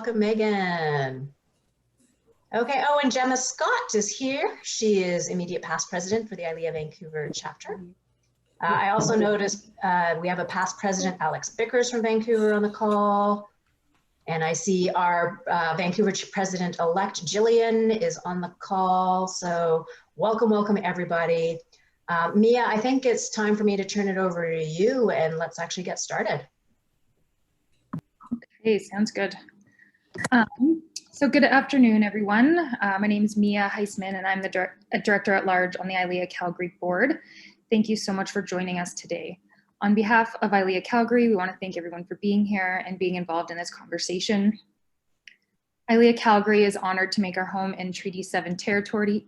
Welcome, Megan. Okay, oh, and Gemma Scott is here. She is immediate past president for the ILEA Vancouver chapter. I also noticed we have a past president, Alex Bickers from Vancouver on the call. And I see our Vancouver president-elect, Jillian, is on the call. So welcome, welcome everybody. Mia, I think it's time for me to turn it over to you and let's actually get started. Okay, sounds good. So good afternoon, everyone. My name is Mia Heisman, and I'm the Director at Large on the ILEA Calgary board. Thank you so much for joining us today. On behalf of ILEA Calgary, we want to thank everyone for being here and being involved in this conversation. ILEA Calgary is honored to make our home in Treaty 7 territory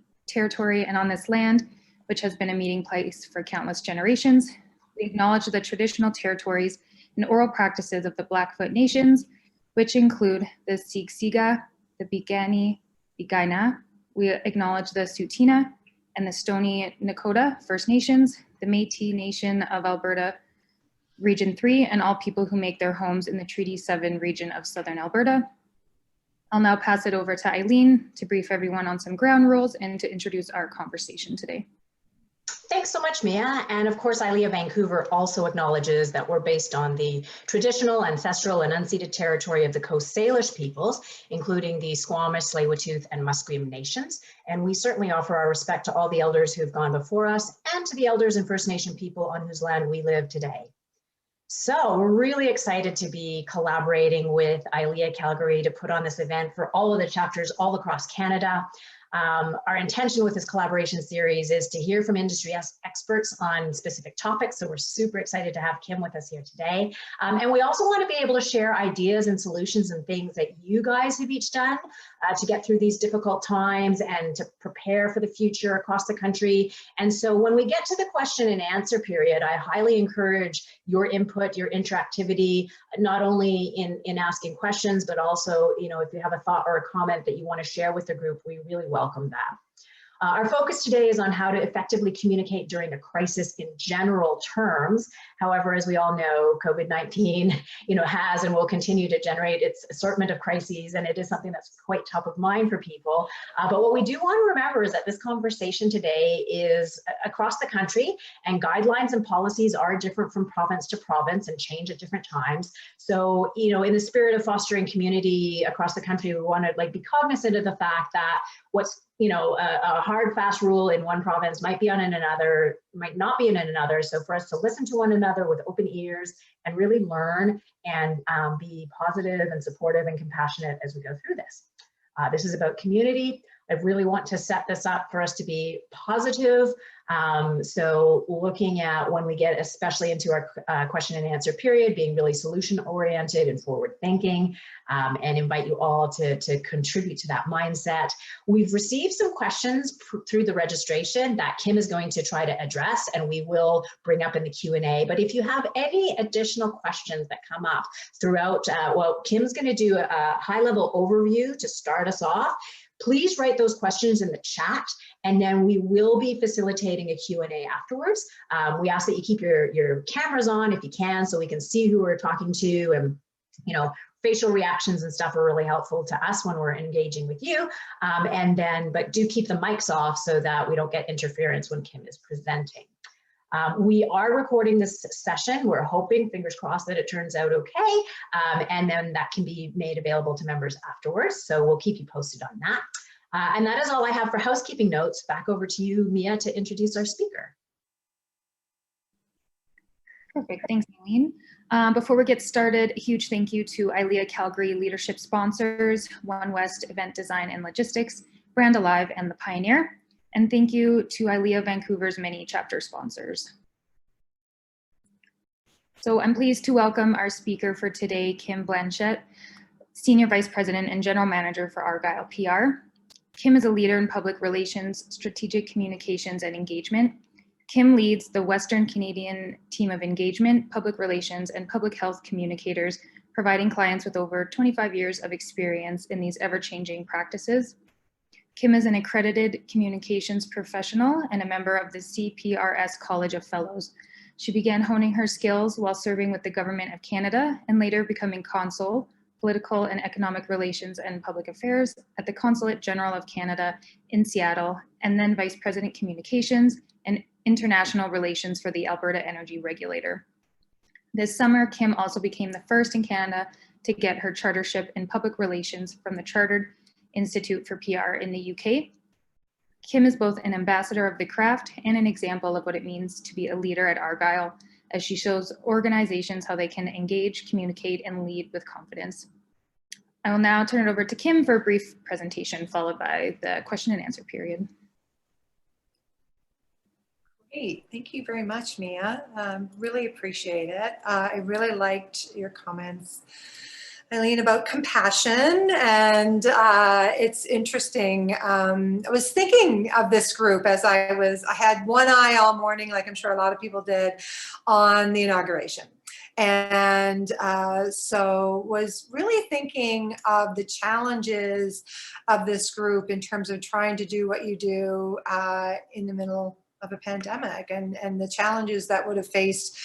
and on this land, which has been a meeting place for countless generations. We acknowledge the traditional territories and oral practices of the Blackfoot Nations, which include the Siksika, the Piikani, Piikani. We acknowledge the Tsuut'ina and the Stoney Nakoda First Nations, the Métis Nation of Alberta, Region 3, and all people who make their homes in the Treaty 7 region of Southern Alberta. I'll now pass it over to Eileen to brief everyone on some ground rules and to introduce our conversation today. Thanks so much, Mia. And of course, ILEA Vancouver also acknowledges that we're based on the traditional, ancestral, and unceded territory of the Coast Salish peoples, including the Squamish, Tsleil-Waututh, and Musqueam nations. And we certainly offer our respect to all the elders who have gone before us and to the elders and First Nation people on whose land we live today. So we're really excited to be collaborating with ILEA Calgary to put on this event for all of the chapters all across Canada. Our intention with this collaboration series is to hear from industry experts on specific topics. So we're super excited to have Kim with us here today. And we also want to be able to share ideas and solutions and things that you guys have each done to get through these difficult times and to prepare for the future across the country. And so when we get to the question and answer period, I highly encourage your input, your interactivity, not only in asking questions, but also, you know, if you have a thought or a comment that you want to share with the group, we really welcome that. Our focus today is on how to effectively communicate during a crisis in general terms. However, as we all know, COVID-19, has and will continue to generate its assortment of crises, and it is something that's quite top of mind for people. But what we do want to remember is that this conversation today is across the country, and guidelines and policies are different from province to province and change at different times. So, in the spirit of fostering community across the country, we want to be cognizant of the fact that what's a hard, fast rule in one province might be on in another, might not be in another. So for us to listen to one another with open ears and really learn and be positive and supportive and compassionate as we go through this. This is about community. I really want to set this up for us to be positive. So looking at when we get especially into our question and answer period, being really solution oriented and forward thinking, and invite you all to contribute to that mindset. We've received some questions through the registration that Kim is going to try to address, and we will bring up in the Q&A. But if you have any additional questions that come up throughout, Kim's going to do a high-level overview to start us off. Please write those questions in the chat, and then we will be facilitating a Q&A afterwards. We ask that you keep your cameras on if you can, so we can see who we're talking to, and facial reactions and stuff are really helpful to us when we're engaging with you. But do keep the mics off so that we don't get interference when Kim is presenting. We are recording this session. We're hoping, fingers crossed, that it turns out okay. And then that can be made available to members afterwards. So we'll keep you posted on that. And that is all I have for housekeeping notes. Back over to you, Mia, to introduce our speaker. Perfect, thanks, Eileen. Before we get started, a huge thank you to ILEA Calgary leadership sponsors, One West Event Design and Logistics, Brand Alive, and The Pioneer. And thank you to ILEA Vancouver's many chapter sponsors. So I'm pleased to welcome our speaker for today, Kim Blanchette, Senior Vice President and General Manager for Argyle PR. Kim is a leader in public relations, strategic communications, and engagement. Kim leads the Western Canadian team of engagement, public relations, and public health communicators, providing clients with over 25 years of experience in these ever-changing practices. Kim is an accredited communications professional and a member of the CPRS College of Fellows. She began honing her skills while serving with the Government of Canada and later becoming consul Political and Economic Relations and Public Affairs at the Consulate General of Canada in Seattle, and then Vice President Communications and International Relations for the Alberta Energy Regulator. This summer, Kim also became the first in Canada to get her chartership in public relations from the Chartered Institute for PR in the UK. Kim is both an ambassador of the craft and an example of what it means to be a leader at Argyle, as she shows organizations how they can engage, communicate, and lead with confidence. I will now turn it over to Kim for a brief presentation, followed by the question and answer period. Great, thank you very much, Mia. Really appreciate it. I really liked your comments, Eileen, about compassion, and it's interesting. I was thinking of this group as I had one eye all morning, like I'm sure a lot of people did, on the inauguration. And so was really thinking of the challenges of this group in terms of trying to do what you do in the middle of a pandemic, and the challenges that would have faced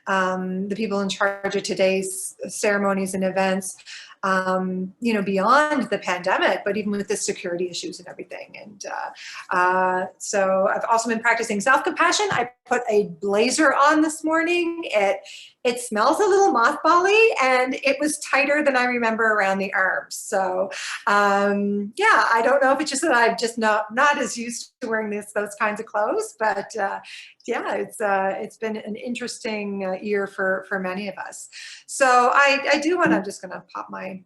the people in charge of today's ceremonies and events, you know, beyond the pandemic, but even with the security issues and everything. And so I've also been practicing self-compassion. I put a blazer on this morning. It smells a little mothbally, and it was tighter than I remember around the arms. So yeah, I don't know if it's just that I'm just not as used to wearing those kinds of clothes, but yeah, it's been an interesting year for many of us. So I do want to, I'm just going to pop my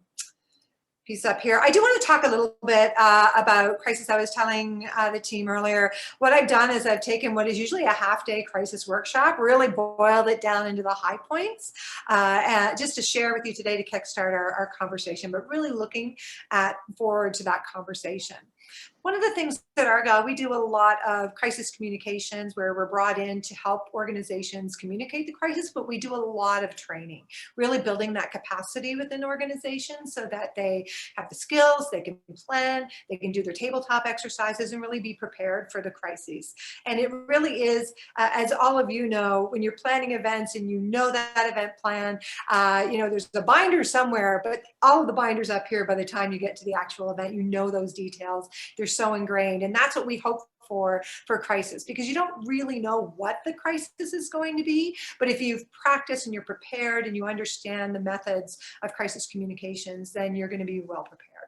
piece up here. I do want to talk a little bit about crisis. I was telling the team earlier, what I've done is I've taken what is usually a half-day crisis workshop, really boiled it down into the high points, just to share with you today to kickstart our conversation, but really looking forward to that conversation. One of the things at Argyle, we do a lot of crisis communications where we're brought in to help organizations communicate the crisis, but we do a lot of training, really building that capacity within organizations so that they have the skills, they can plan, they can do their tabletop exercises and really be prepared for the crises. And it really is, as all of you know, when you're planning events and you know that event plan, you know, there's a binder somewhere, but all of the binders up here, by the time you get to the actual event, you know those details. They're so ingrained, and that's what we hope for crisis, because you don't really know what the crisis is going to be, but if you've practiced and you're prepared and you understand the methods of crisis communications, then you're going to be well prepared.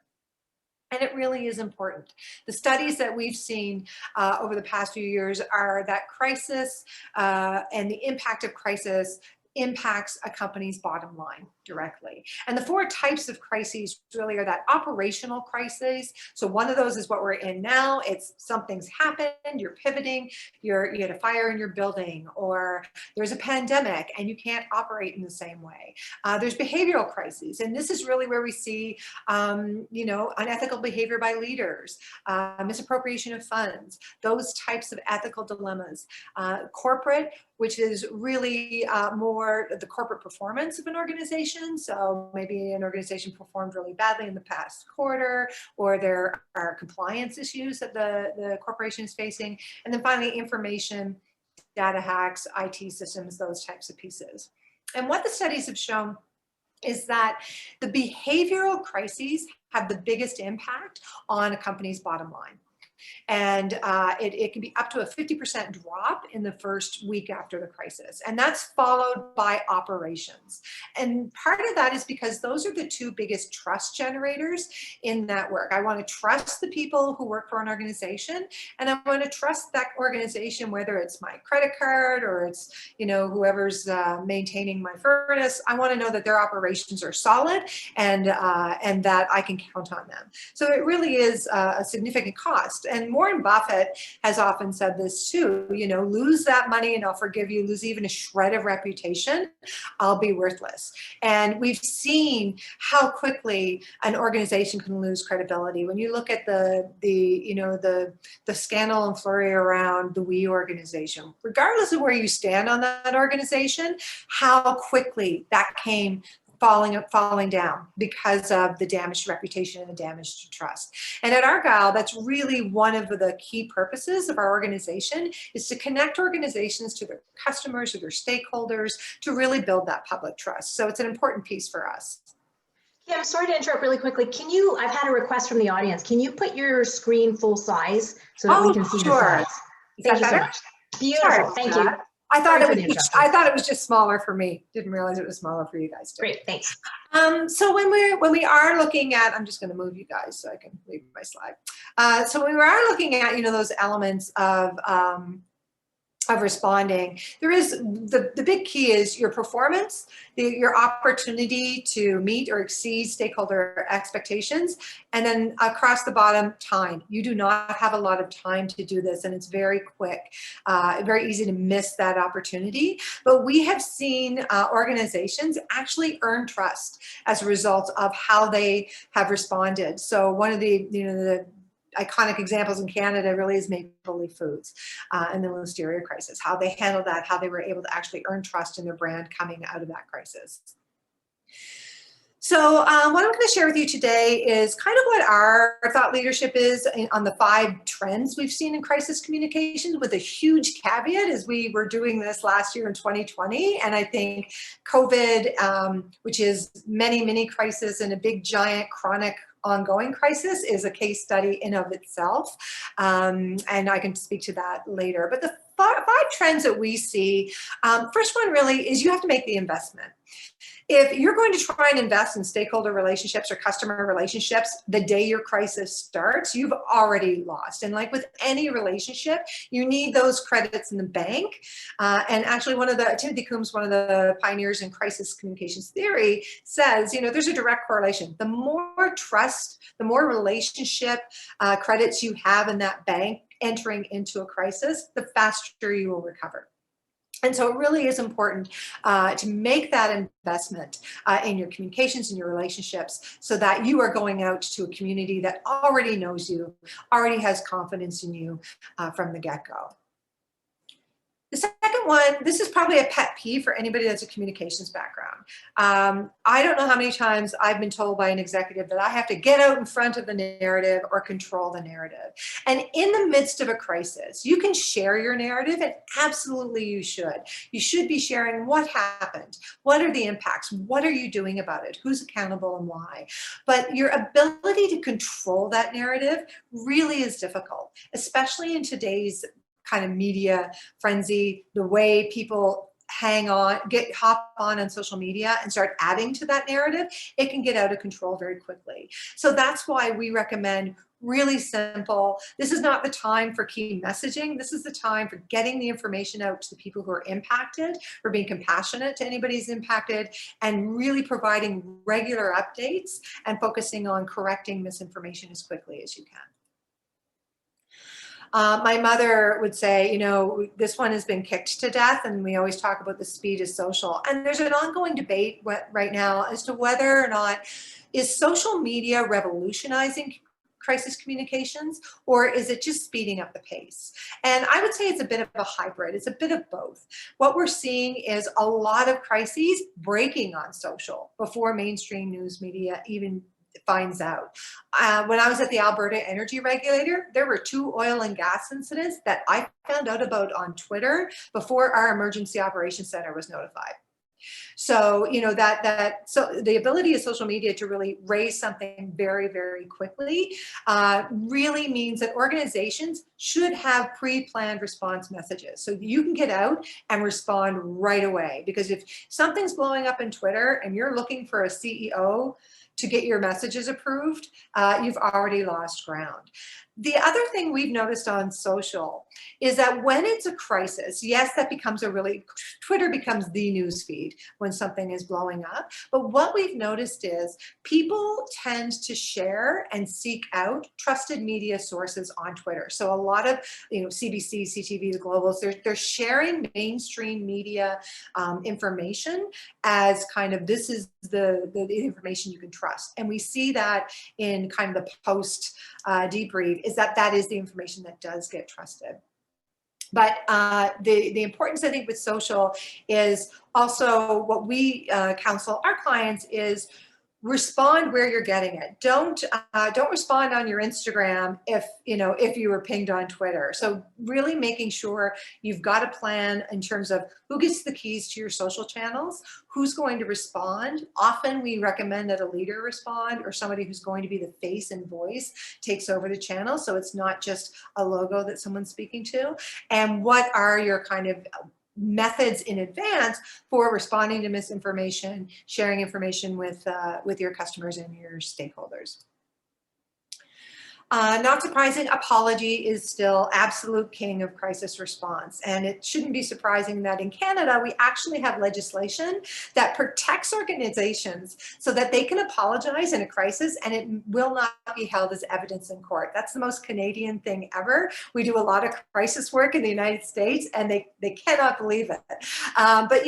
And it really is important. The studies that we've seen over the past few years are that crisis and the impact of crisis impacts a company's bottom line directly. And the four types of crises really are that operational crises. So one of those is what we're in now. It's something's happened, you're pivoting, you had a fire in your building, or there's a pandemic and you can't operate in the same way. There's behavioral crises, and this is really where we see, you know, unethical behavior by leaders, misappropriation of funds, those types of ethical dilemmas. Corporate, which is really more the corporate performance of an organization. So maybe an organization performed really badly in the past quarter, or there are compliance issues that the corporation is facing. And then finally, information, data hacks, IT systems, those types of pieces. And what the studies have shown is that the behavioral crises have the biggest impact on a company's bottom line. And it can be up to a 50% drop in the first week after the crisis. And that's followed by operations. And part of that is because those are the two biggest trust generators in that work. I want to trust the people who work for an organization, and I want to trust that organization, whether it's my credit card or it's, you know, whoever's maintaining my furnace. I want to know that their operations are solid and that I can count on them. So it really is a significant cost. And Warren Buffett has often said this too, you know, lose that money and I'll forgive you, lose even a shred of reputation, I'll be worthless. And we've seen how quickly an organization can lose credibility. When you look at the scandal and flurry around the We organization, regardless of where you stand on that organization, how quickly that came falling down because of the damaged reputation and the damage to trust. And at Argyle, that's really one of the key purposes of our organization, is to connect organizations to their customers, to their stakeholders, to really build that public trust. So it's an important piece for us. Yeah, I'm sorry to interrupt really quickly. Can you, I've had a request from the audience. Can you put your screen full size so that we can see the Sure. slides? Is Thank that you so better? much. Beautiful, thank you. I thought Sorry for the interruption. I thought it was just smaller for me. Didn't realize it was smaller for you guys too. Great, thanks. So when we are looking at, I'm just going to move you guys so I can leave my slide. So when we are looking at, those elements of responding, there is the big key is your performance, your opportunity to meet or exceed stakeholder expectations, and then across the bottom, time. You do not have a lot of time to do this, and it's very quick, very easy to miss that opportunity. But we have seen organizations actually earn trust as a result of how they have responded. So one of the iconic examples in Canada really is Maple Leaf Foods and the Listeria crisis, how they handled that, how they were able to actually earn trust in their brand coming out of that crisis. So what I'm going to share with you today is kind of what our thought leadership is on the 5 trends we've seen in crisis communications, with a huge caveat as we were doing this last year in 2020. And I think COVID, which is many crises and a big giant chronic ongoing crisis, is a case study in of itself. And I can speak to that later. But the 5 trends that we see, first one really is you have to make the investment. If you're going to try and invest in stakeholder relationships or customer relationships the day your crisis starts, you've already lost. And like with any relationship, you need those credits in the bank. And actually Timothy Coombs, one of the pioneers in crisis communications theory, says, there's a direct correlation. The more trust, the more relationship credits you have in that bank entering into a crisis, the faster you will recover. And so it really is important to make that investment in your communications and your relationships so that you are going out to a community that already knows you, already has confidence in you from the get-go. The second one, this is probably a pet peeve for anybody that's a communications background. I don't know how many times I've been told by an executive that I have to get out in front of the narrative or control the narrative. And in the midst of a crisis, you can share your narrative, and absolutely you should. You should be sharing what happened, what are the impacts, what are you doing about it, who's accountable and why. But your ability to control that narrative really is difficult, especially in today's kind of media frenzy, the way people hop on social media and start adding to that narrative, it can get out of control very quickly. So that's why we recommend really simple. This is not the time for key messaging. This is the time for getting the information out to the people who are impacted, for being compassionate to anybody who's impacted, and really providing regular updates and focusing on correcting misinformation as quickly as you can. My mother would say, this one has been kicked to death, and we always talk about the speed of social. And there's an ongoing debate right now as to whether or not is social media revolutionizing crisis communications, or is it just speeding up the pace? And I would say it's a bit of a hybrid. It's a bit of both. What we're seeing is a lot of crises breaking on social before mainstream news media even finds out. When I was at the Alberta Energy Regulator, there were 2 oil and gas incidents that I found out about on Twitter before our emergency operations center was notified. So, so the ability of social media to really raise something very, very quickly really means that organizations should have pre-planned response messages. So you can get out and respond right away, because if something's blowing up in Twitter and you're looking for a CEO to get your messages approved, you've already lost ground. The other thing we've noticed on social is that when it's a crisis, yes, that becomes Twitter becomes the news feed when something is blowing up. But what we've noticed is people tend to share and seek out trusted media sources on Twitter. So a lot of, CBC, CTV, the Globals, they're sharing mainstream media information as kind of, this is the information you can trust. And we see that in kind of the post debrief, is that is the information that does get trusted. But the importance, I think, with social is also what we counsel our clients is respond where you're getting it. Don't respond on your Instagram if you were pinged on Twitter. So really making sure you've got a plan in terms of who gets the keys to your social channels, who's going to respond. Often we recommend that a leader respond, or somebody who's going to be the face and voice takes over the channel, so it's not just a logo that someone's speaking to. And what are your kind of methods in advance for responding to misinformation, sharing information with your customers and your stakeholders. Not surprising, apology is still absolute king of crisis response. And it shouldn't be surprising that in Canada, we actually have legislation that protects organizations so that they can apologize in a crisis and it will not be held as evidence in court. That's the most Canadian thing ever. We do a lot of crisis work in the United States and they cannot believe it. But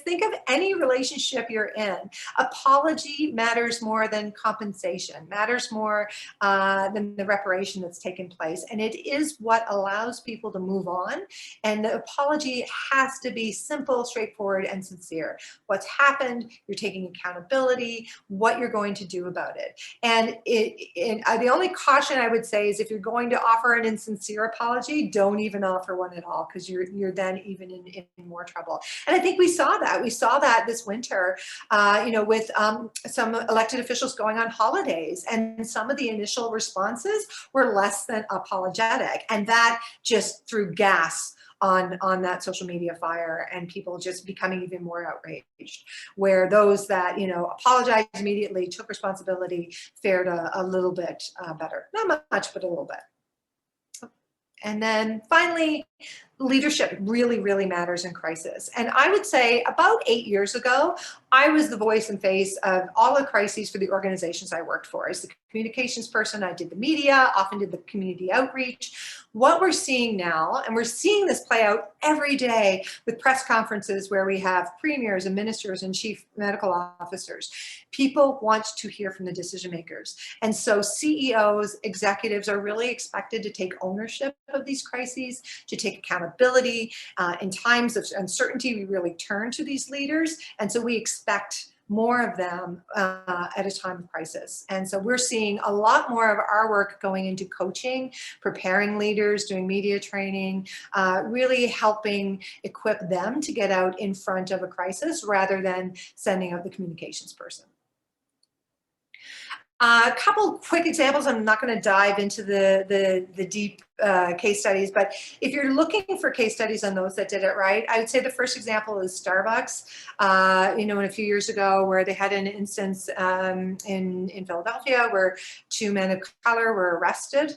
think of any relationship you're in. Apology matters more than compensation, matters more than the reparation that's taken place. And it is what allows people to move on. And the apology has to be simple, straightforward, and sincere. What's happened, you're taking accountability, what you're going to do about it. And the only caution I would say is if you're going to offer an insincere apology, don't even offer one at all, because you're then even in more trouble. And I think we saw that. We saw that this winter, with some elected officials going on holidays, and some of the initial responses were less than apologetic, and that just threw gas on that social media fire, and people just becoming even more outraged, where those that apologized immediately, took responsibility, fared a little bit better. Not much, but a little bit. And then finally, leadership really, really matters in crisis. And I would say about 8 years ago, I was the voice and face of all the crises for the organizations I worked for. As the communications person, I did the media, often did the community outreach. What we're seeing now, and we're seeing this play out every day with press conferences where we have premiers and ministers and chief medical officers, people want to hear from the decision makers. And so CEOs, executives are really expected to take ownership of these crises, to take accountability. In times of uncertainty, we really turn to these leaders. And so we expect more of them at a time of crisis. And so we're seeing a lot more of our work going into coaching, preparing leaders, doing media training, really helping equip them to get out in front of a crisis rather than sending out the communications person. A couple quick examples. I'm not going to dive into the deep case studies, but if you're looking for case studies on those that did it right, I would say the first example is Starbucks. In a few years ago, where they had an instance in Philadelphia where 2 men of color were arrested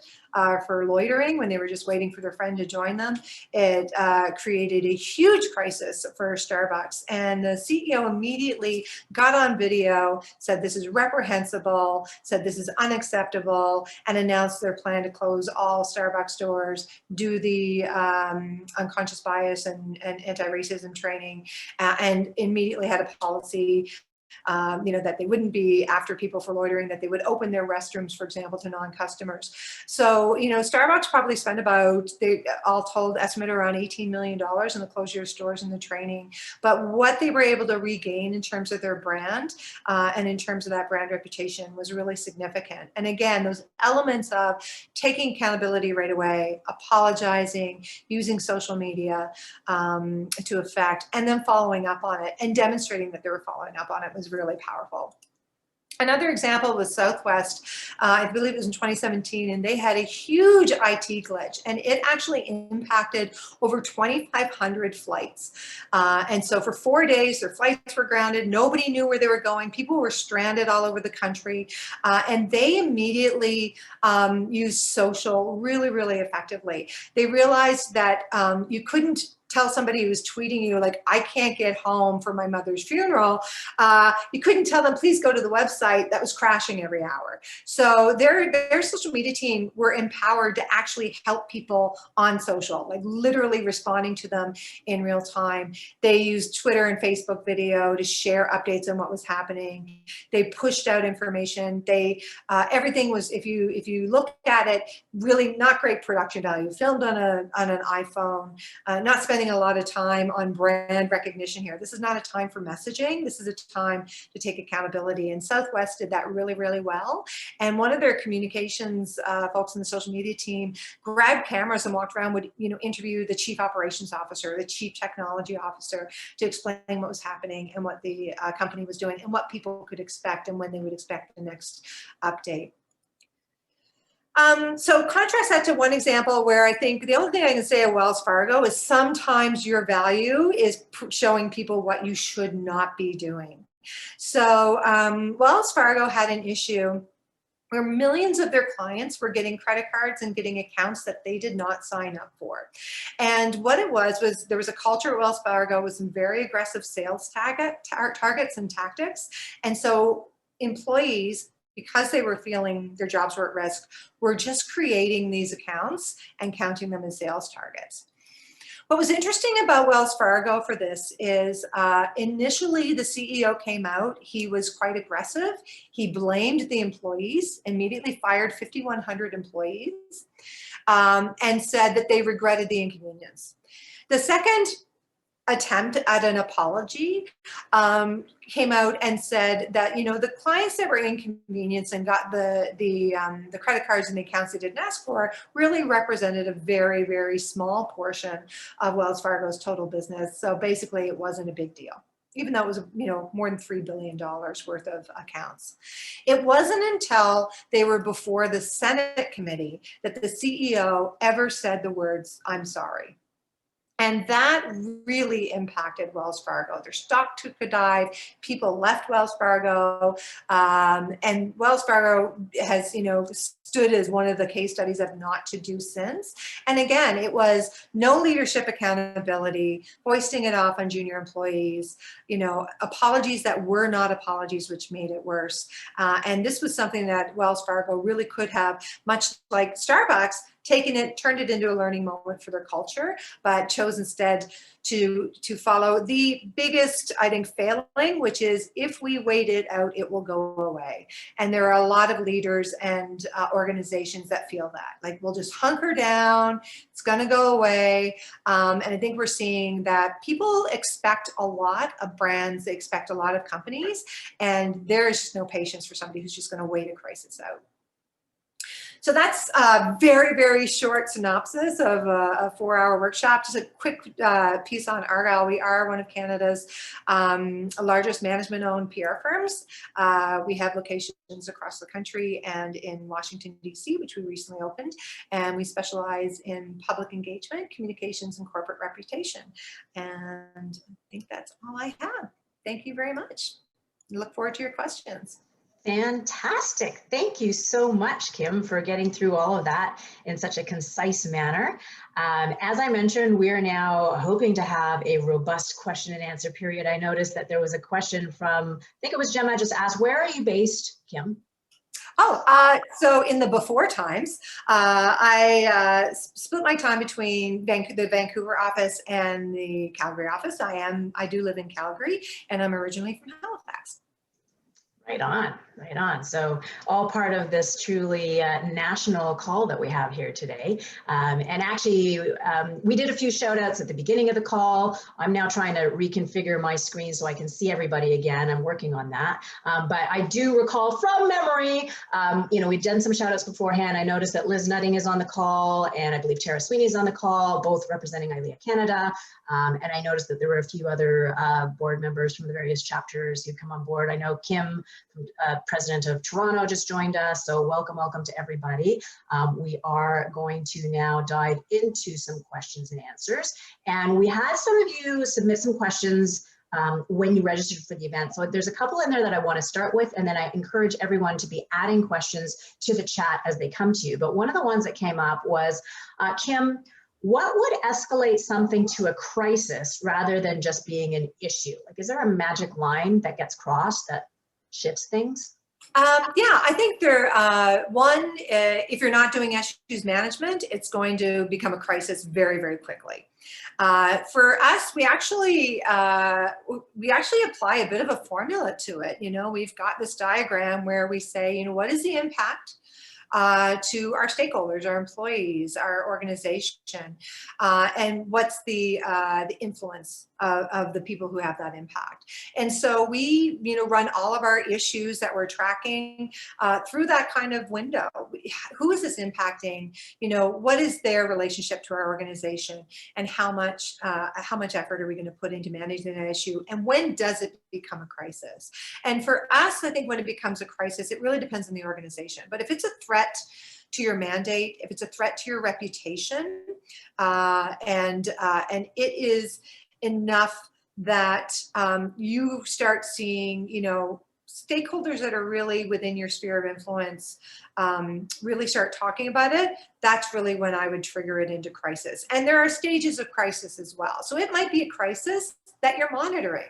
for loitering when they were just waiting for their friend to join them. It created a huge crisis for Starbucks, and the CEO immediately got on video, said this is reprehensible, said this is unacceptable, and announced their plan to close all Starbucks stores, do the unconscious bias and anti-racism training, and immediately had a policy that they wouldn't be after people for loitering, that they would open their restrooms, for example, to non-customers. So, Starbucks probably spent about, they all told, estimate around $18 million in the closure of stores and the training. But what they were able to regain in terms of their brand and in terms of that brand reputation was really significant. And again, those elements of taking accountability right away, apologizing, using social media to effect, and then following up on it and demonstrating that they were following up on it was really powerful. Another example was Southwest, I believe it was in 2017, and they had a huge IT glitch, and it actually impacted over 2,500 flights. And so for 4 days, their flights were grounded. Nobody knew where they were going. People were stranded all over the country. And they immediately used social really, really effectively. They realized that you couldn't tell somebody who was tweeting you like, I can't get home for my mother's funeral. You couldn't tell them, please go to the website that was crashing every hour. So their social media team were empowered to actually help people on social, like literally responding to them in real time. They used Twitter and Facebook video to share updates on what was happening. They pushed out information. They everything was, if you look at it, really not great production value, filmed on an iPhone, not spending spending a lot of time on brand recognition here. This is not a time for messaging. This is a time to take accountability. And Southwest did that really, really well. And one of their communications folks in the social media team grabbed cameras and walked around, would interview the chief operations officer, the chief technology officer, to explain what was happening and what the company was doing and what people could expect and when they would expect the next update. So contrast that to one example where I think the only thing I can say at Wells Fargo is sometimes your value is showing people what you should not be doing. So Wells Fargo had an issue where millions of their clients were getting credit cards and getting accounts that they did not sign up for. And what it was there was a culture at Wells Fargo with some very aggressive sales targets and tactics. And so employees, because they were feeling their jobs were at risk, were just creating these accounts and counting them as sales targets. What was interesting about Wells Fargo for this is initially the CEO came out, he was quite aggressive. He blamed the employees, immediately fired 5,100 employees, and said that they regretted the inconvenience. The second attempt at an apology came out and said that the clients that were inconvenienced and got the credit cards and the accounts they didn't ask for really represented a very, very small portion of Wells Fargo's total business. So basically it wasn't a big deal, even though it was more than $3 billion worth of accounts. It wasn't until they were before the Senate committee that the CEO ever said the words, "I'm sorry." And that really impacted Wells Fargo. Their stock took a dive. People left Wells Fargo, and Wells Fargo has, stood as one of the case studies of not to do since. And again, it was no leadership accountability, hoisting it off on junior employees, apologies that were not apologies, which made it worse. And this was something that Wells Fargo really could have, much like Starbucks, taken it, turned it into a learning moment for their culture, but chose instead to follow the biggest, I think, failing, which is if we wait it out, it will go away. And there are a lot of leaders and organizations that feel that, like, we'll just hunker down, it's going to go away. And I think we're seeing that people expect a lot of brands, they expect a lot of companies, and there is just no patience for somebody who's just going to wait a crisis out. So that's a very, very short synopsis of a 4-hour workshop. Just a quick piece on Argyle. We are one of Canada's largest management-owned PR firms. We have locations across the country and in Washington, D.C., which we recently opened. And we specialize in public engagement, communications, and corporate reputation. And I think that's all I have. Thank you very much. I look forward to your questions. Fantastic. Thank you so much, Kim, for getting through all of that in such a concise manner. As I mentioned, we are now hoping to have a robust question and answer period. I noticed that there was a question from, I think it was Gemma, just asked, where are you based, Kim? So in the before times, I split my time between the Vancouver office and the Calgary office. I do live in Calgary, and I'm originally from Halifax. Right on, right on. So all part of this truly national call that we have here today. And actually, we did a few shout outs at the beginning of the call. I'm now trying to reconfigure my screen so I can see everybody again. I'm working on that. But I do recall from memory, we've done some shout outs beforehand. I noticed that Liz Nutting is on the call, and I believe Tara Sweeney is on the call, both representing ILEA Canada. And I noticed that there were a few other board members from the various chapters who come on board. I know Kim, President of Toronto, just joined us, so welcome to everybody. We are going to now dive into some questions and answers. And we had some of you submit some questions when you registered for the event. So there's a couple in there that I want to start with, and then I encourage everyone to be adding questions to the chat as they come to you. But one of the ones that came up was, Kim, what would escalate something to a crisis rather than just being an issue? Like, is there a magic line that gets crossed that shifts things? Yeah, I think if you're not doing issues management, it's going to become a crisis very, very quickly. For us, we actually apply a bit of a formula to it. We've got this diagram where we say, what is the impact to our stakeholders, our employees, our organization, and what's the influence of the people who have that impact. And so we, run all of our issues that we're tracking through that kind of window. Who is this impacting? What is their relationship to our organization, and how much effort are we going to put into managing that issue, and when does it become a crisis? And for us, I think when it becomes a crisis, it really depends on the organization. But if it's a threat to your mandate, if it's a threat to your reputation, and it is enough that you start seeing, stakeholders that are really within your sphere of influence really start talking about it, that's really when I would trigger it into crisis. And there are stages of crisis as well. So it might be a crisis that you're monitoring,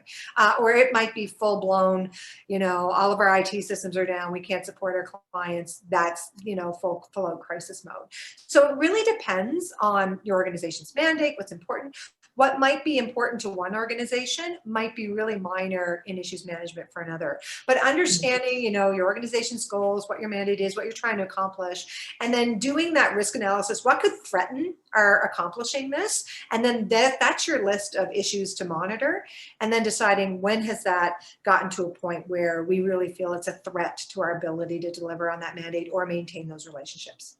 or it might be full blown, all of our IT systems are down, we can't support our clients. That's, full out crisis mode. So it really depends on your organization's mandate, what's important. What might be important to one organization might be really minor in issues management for another. But understanding, your organization's goals, what your mandate is, what you're trying to accomplish, and then doing that risk analysis, what could threaten our accomplishing this? And then that's your list of issues to monitor. And then deciding when has that gotten to a point where we really feel it's a threat to our ability to deliver on that mandate or maintain those relationships.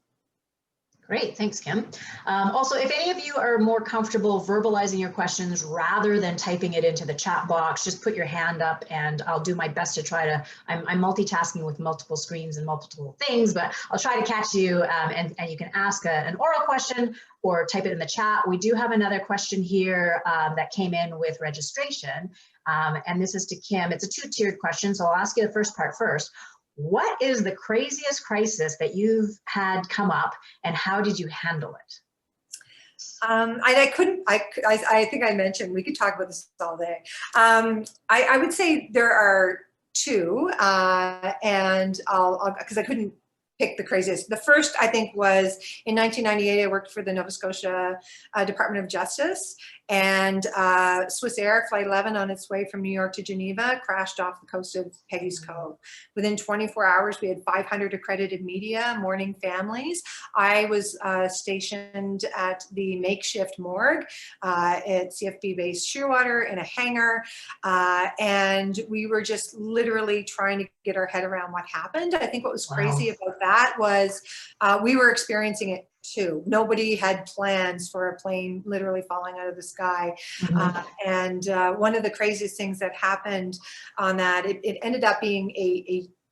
Great, thanks, Kim. Also, if any of you are more comfortable verbalizing your questions rather than typing it into the chat box, just put your hand up and I'll do my best to try to, I'm multitasking with multiple screens and multiple things, but I'll try to catch you and you can ask an oral question or type it in the chat. We do have another question here that came in with registration, and this is to Kim. It's a two-tiered question, so I'll ask you the first part first. What is the craziest crisis that you've had come up, and how did you handle it? I think I mentioned, we could talk about this all day. I would say there are two, and because I couldn't pick the craziest. The first, I think, was in 1998, I worked for the Nova Scotia Department of Justice, and Swiss Air Flight 11 on its way from New York to Geneva crashed off the coast of Peggy's Cove. Within 24 hours, we had 500 accredited media, mourning families. I was stationed at the makeshift morgue at CFB base Shearwater in a hangar, and we were just literally trying to get our head around what happened. I think what was crazy about that was we were experiencing it too. Nobody had plans for a plane literally falling out of the sky. And one of the craziest things that happened on that, it ended up being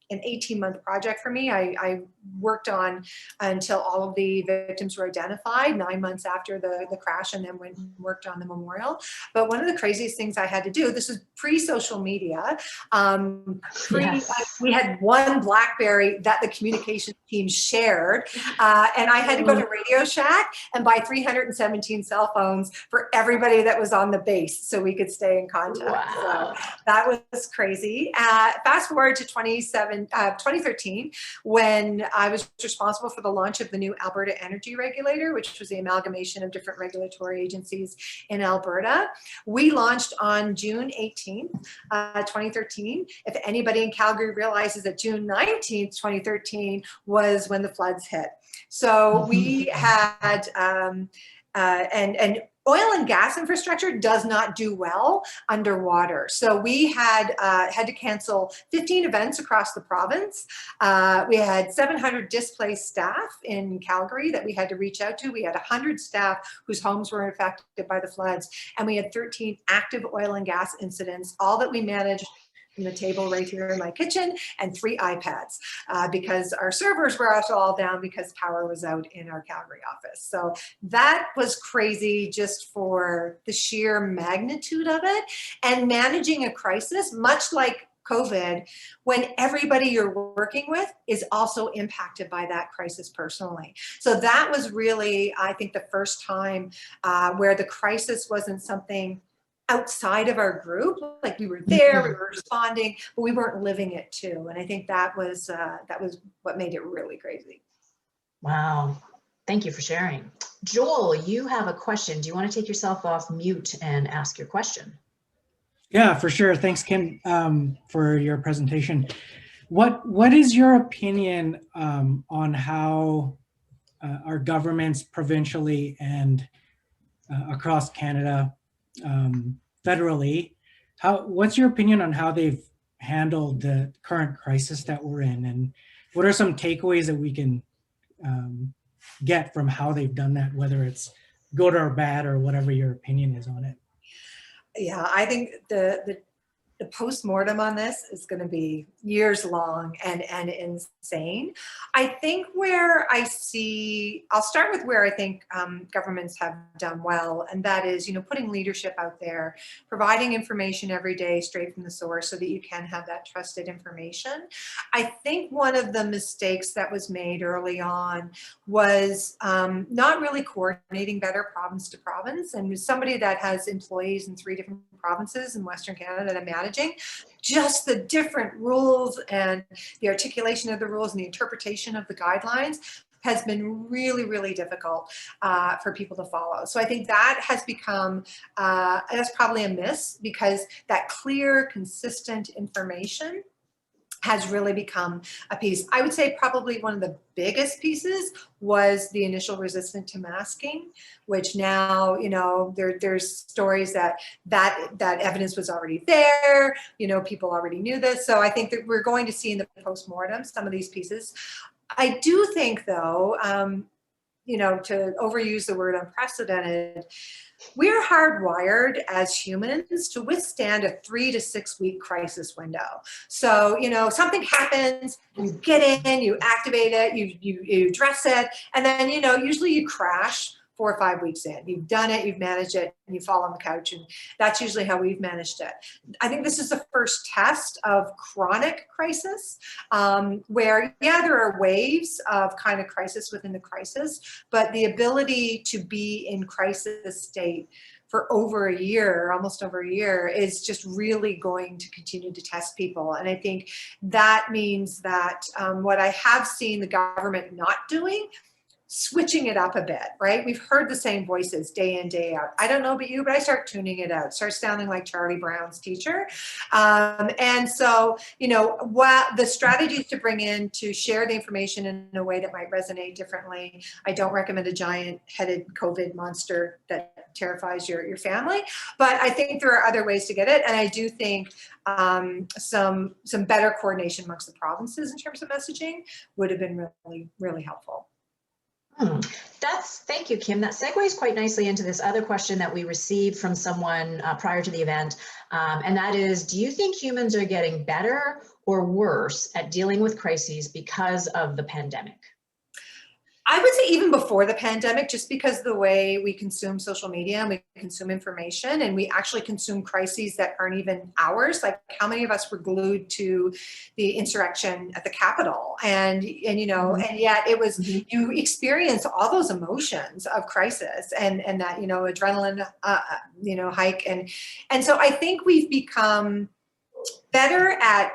an 18-month project for me. I worked on until all of the victims were identified 9 months after the crash, and then went and worked on the memorial. But one of the craziest things I had to do, this was pre-social media, we had one BlackBerry that the communications team shared, and I had to go to Radio Shack and buy 317 cell phones for everybody that was on the base so we could stay in contact. Wow. So that was crazy. Fast forward to 2013, when I was responsible for the launch of the new Alberta Energy Regulator, which was the amalgamation of different regulatory agencies in Alberta. We launched on June 18th, 2013. If anybody in Calgary realizes that June 19th, 2013 was when the floods hit. So we had, and oil and gas infrastructure does not do well underwater. So we had to cancel 15 events across the province. We had 700 displaced staff in Calgary that we had to reach out to. We had 100 staff whose homes were affected by the floods. And we had 13 active oil and gas incidents, all that we managed from the table right here in my kitchen, and 3 iPads because our servers were also all down because power was out in our Calgary office. So that was crazy just for the sheer magnitude of it, and managing a crisis, much like COVID, when everybody you're working with is also impacted by that crisis personally. So that was really, I think, the first time where the crisis wasn't something outside of our group. Like, we were there, we were responding, but we weren't living it too. And I think that was what made it really crazy. Wow. Thank you for sharing. Joel, you have a question. Do you want to take yourself off mute and ask your question? Yeah, for sure. Thanks, Kim, for your presentation. What is your opinion on how our governments provincially and across Canada, federally, what's your opinion on how they've handled the current crisis that we're in, and what are some takeaways that we can get from how they've done that, whether it's good or bad or whatever your opinion is on it? Yeah, I think the post-mortem on this is going to be years long and insane. I think I'll start with where I think governments have done well, and that is, putting leadership out there, providing information every day straight from the source so that you can have that trusted information. I think one of the mistakes that was made early on was not really coordinating better province to province. And as somebody that has employees in 3 different provinces in Western Canada that I'm managing, just the different rules and the articulation of the rules and the interpretation of the guidelines has been really, really difficult for people to follow. So I think that has become, that's probably a miss, because that clear, consistent information has really become a piece. I would say probably one of the biggest pieces was the initial resistance to masking, which now, there's stories that evidence was already there, people already knew this. So I think that we're going to see in the postmortem some of these pieces. I do think, though, to overuse the word unprecedented, we're hardwired as humans to withstand a 3 to 6 week crisis window. So, something happens, you get in, you activate it, you address it, and then, usually you crash 4 or 5 weeks in. You've done it, you've managed it, and you fall on the couch, and that's usually how we've managed it. I think this is the first test of chronic crisis, where, there are waves of kind of crisis within the crisis, but the ability to be in crisis state for over a year, almost over a year, is just really going to continue to test people. And I think that means that what I have seen the government not doing, switching it up a bit, right? We've heard the same voices day in, day out. I don't know about you, but I start tuning it out, start sounding like Charlie Brown's teacher. And so, what the strategies to bring in to share the information in a way that might resonate differently. I don't recommend a giant-headed COVID monster that terrifies your family, but I think there are other ways to get it. And I do think some better coordination amongst the provinces in terms of messaging would have been really, really helpful. Thank you, Kim. That segues quite nicely into this other question that we received from someone prior to the event. And that is, do you think humans are getting better or worse at dealing with crises because of the pandemic? I would say even before the pandemic, just because the way we consume social media and we consume information, and we actually consume crises that aren't even ours. Like, how many of us were glued to the insurrection at the Capitol? And yet it was, you experience all those emotions of crisis and that, adrenaline, hike. And so I think we've become better at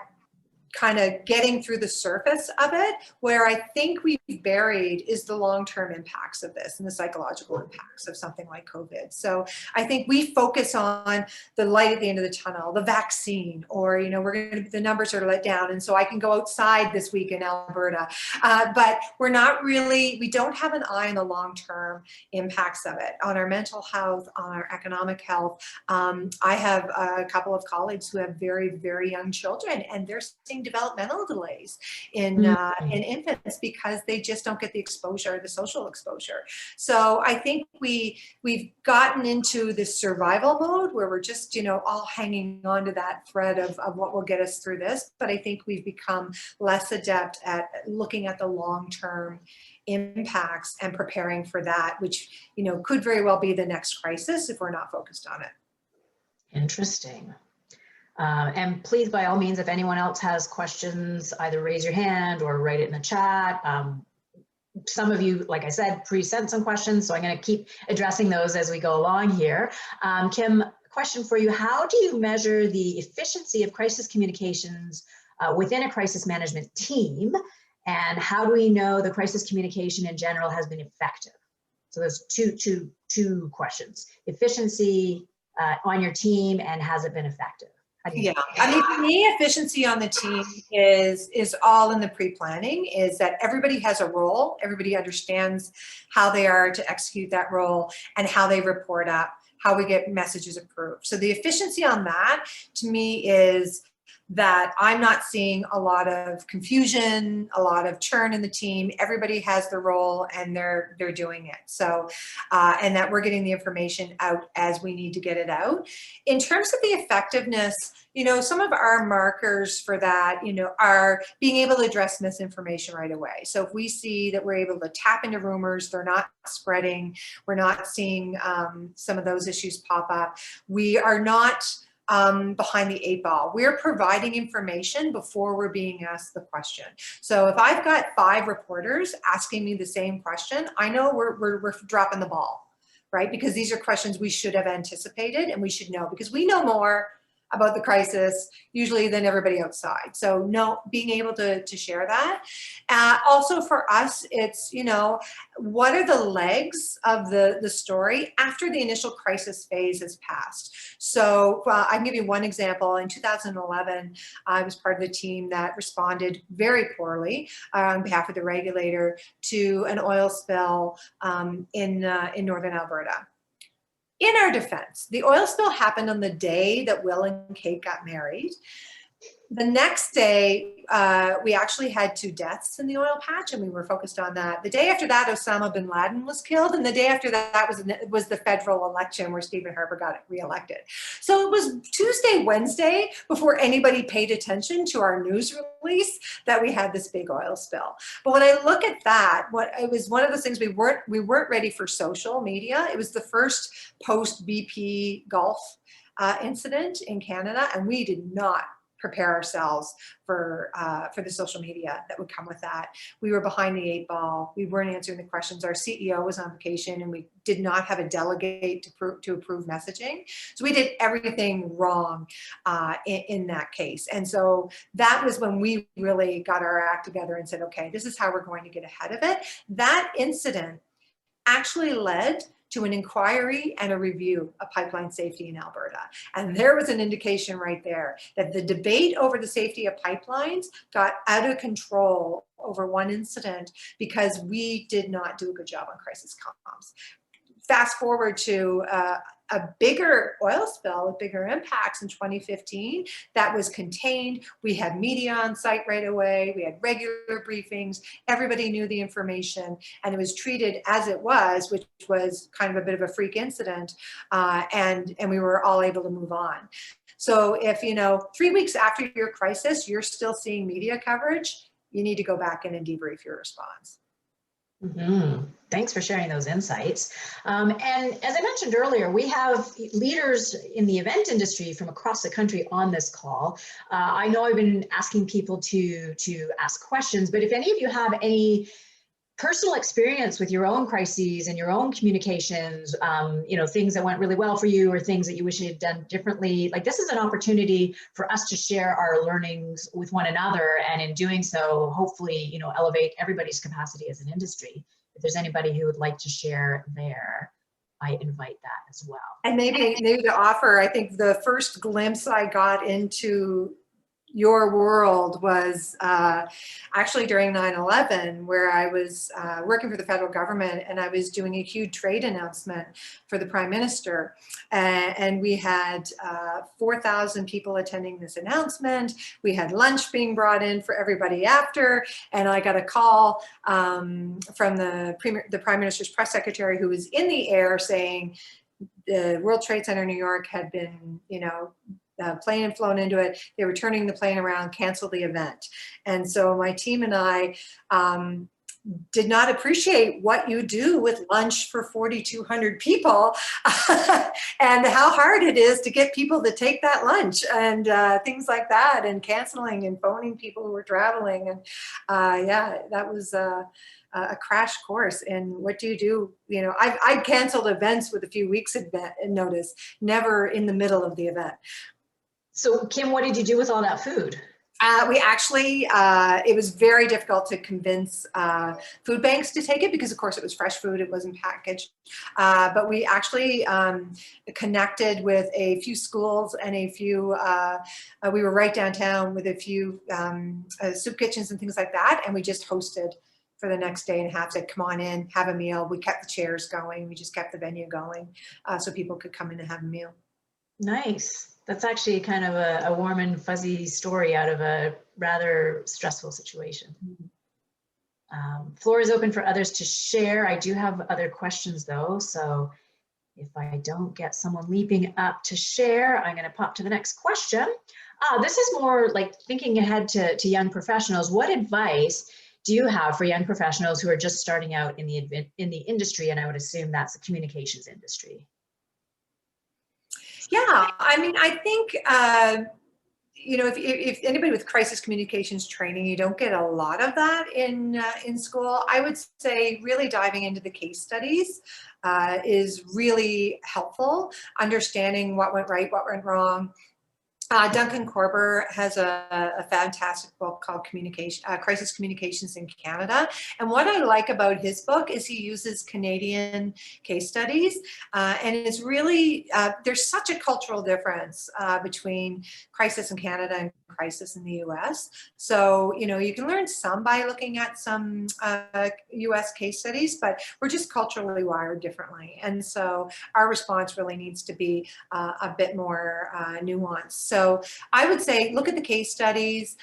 kind of getting through the surface of it. Where I think we've buried is the long-term impacts of this and the psychological impacts of something like COVID. So I think we focus on the light at the end of the tunnel, the vaccine, or, the numbers are let down, and so I can go outside this week in Alberta. But we don't have an eye on the long-term impacts of it, on our mental health, on our economic health. I have a couple of colleagues who have very, very young children, and they're seeing developmental delays in infants because they just don't get the exposure, the social exposure. So I think we've gotten into this survival mode where we're just, all hanging on to that thread of what will get us through this. But I think we've become less adept at looking at the long-term impacts and preparing for that, which, could very well be the next crisis if we're not focused on it. Interesting. And please, by all means, if anyone else has questions, either raise your hand or write it in the chat. Some of you, like I said, pre-sent some questions, so I'm going to keep addressing those as we go along here. Kim, question for you. How do you measure the efficiency of crisis communications within a crisis management team? And how do we know the crisis communication in general has been effective? So there's two questions. Efficiency on your team, and has it been effective? Yeah, I mean, for me, efficiency on the team is all in the pre-planning, is that everybody has a role, everybody understands how they are to execute that role and how they report up, how we get messages approved. So the efficiency on that, to me, is that I'm not seeing a lot of confusion, a lot of churn in the team. Everybody has their role and they're doing it. So, and that we're getting the information out as we need to get it out. In terms of the effectiveness, you know, some of our markers for that, you know, are being able to address misinformation right away. So if we see that we're able to tap into rumors, they're not spreading, we're not seeing some of those issues pop up. We are not behind the 8 ball. We're providing information before we're being asked the question. So if I've got 5 reporters asking me the same question, I know we're dropping the ball, right? Because these are questions we should have anticipated and we should know, because we know more about the crisis usually than everybody outside. So no, being able to share that. Also for us, it's, you know, what are the legs of the story after the initial crisis phase has passed? So I can give you one example. In 2011, I was part of the team that responded very poorly on behalf of the regulator to an oil spill in Northern Alberta. In our defense, the oil spill happened on the day that Will and Kate got married. The next day, we actually had 2 deaths in the oil patch, and we were focused on that. The day after that, Osama bin Laden was killed, and the day after that was the federal election where Stephen Harper got reelected. So it was Tuesday, Wednesday before anybody paid attention to our news release that we had this big oil spill. But when I look at that, it was one of those things, we weren't ready for social media. It was the first post BP Gulf incident in Canada, and we did not prepare ourselves for the social media that would come with that. We were behind the 8 ball. We weren't answering the questions. Our CEO was on vacation, and we did not have a delegate to approve messaging. So we did everything wrong in that case. And so that was when we really got our act together and said, okay, this is how we're going to get ahead of it. That incident actually led to an inquiry and a review of pipeline safety in Alberta. And there was an indication right there that the debate over the safety of pipelines got out of control over one incident because we did not do a good job on crisis comms. Fast forward to a bigger oil spill with bigger impacts in 2015 that was contained. We had media on site right away. We had regular briefings. Everybody knew the information, and it was treated as it was, which was kind of a bit of a freak incident, and we were all able to move on. So if, you know, 3 weeks after your crisis, you're still seeing media coverage, you need to go back in and debrief your response. Mm-hmm. Thanks for sharing those insights. And as I mentioned earlier, we have leaders in the event industry from across the country on this call. I know I've been asking people to ask questions, but if any of you have any personal experience with your own crises and your own communications, you know, things that went really well for you or things that you wish you had done differently, like this is an opportunity for us to share our learnings with one another, and in doing so, hopefully, you know, elevate everybody's capacity as an industry. If there's anybody who would like to share there, I invite that as well. And maybe to offer, I think the first glimpse I got into your world was actually during 9/11, where I was working for the federal government, and I was doing a huge trade announcement for the Prime Minister. And we had 4,000 people attending this announcement. We had lunch being brought in for everybody after, and I got a call from the Prime Minister's press secretary, who was in the air, saying the World Trade Center in New York had been, you know, plane had flown into it. They were turning the plane around, canceled the event. And so my team and I did not appreciate what you do with lunch for 4,200 people and how hard it is to get people to take that lunch and things like that, and canceling and phoning people who were traveling. And yeah, that was a crash course in what do you do. You know, I've canceled events with a few weeks notice, never in the middle of the event. So Kim, what did you do with all that food? We actually, it was very difficult to convince food banks to take it because, of course, it was fresh food, it wasn't packaged. But we actually connected with a few schools and a few, we were right downtown with a few soup kitchens and things like that. And we just hosted for the next day and a half, said, come on in, have a meal. We kept the chairs going. We just kept the venue going so people could come in and have a meal. Nice. That's actually kind of a warm and fuzzy story out of a rather stressful situation. Floor is open for others to share. I do have other questions though, so if I don't get someone leaping up to share, I'm going to pop to the next question. This is more like thinking ahead to young professionals. What advice do you have for young professionals who are just starting out in the industry? And I would assume that's the communications industry. Yeah, I mean, I think, you know, if anybody with crisis communications training, you don't get a lot of that in school. I would say really diving into the case studies is really helpful, understanding what went right, what went wrong. Duncan Korber has a fantastic book called Crisis Communications in Canada. And what I like about his book is he uses Canadian case studies. And it's really, there's such a cultural difference between crisis in Canada and crisis in the US. So, you know, you can learn some by looking at some US case studies, but we're just culturally wired differently. And so our response really needs to be a bit more nuanced. So I would say look at the case studies,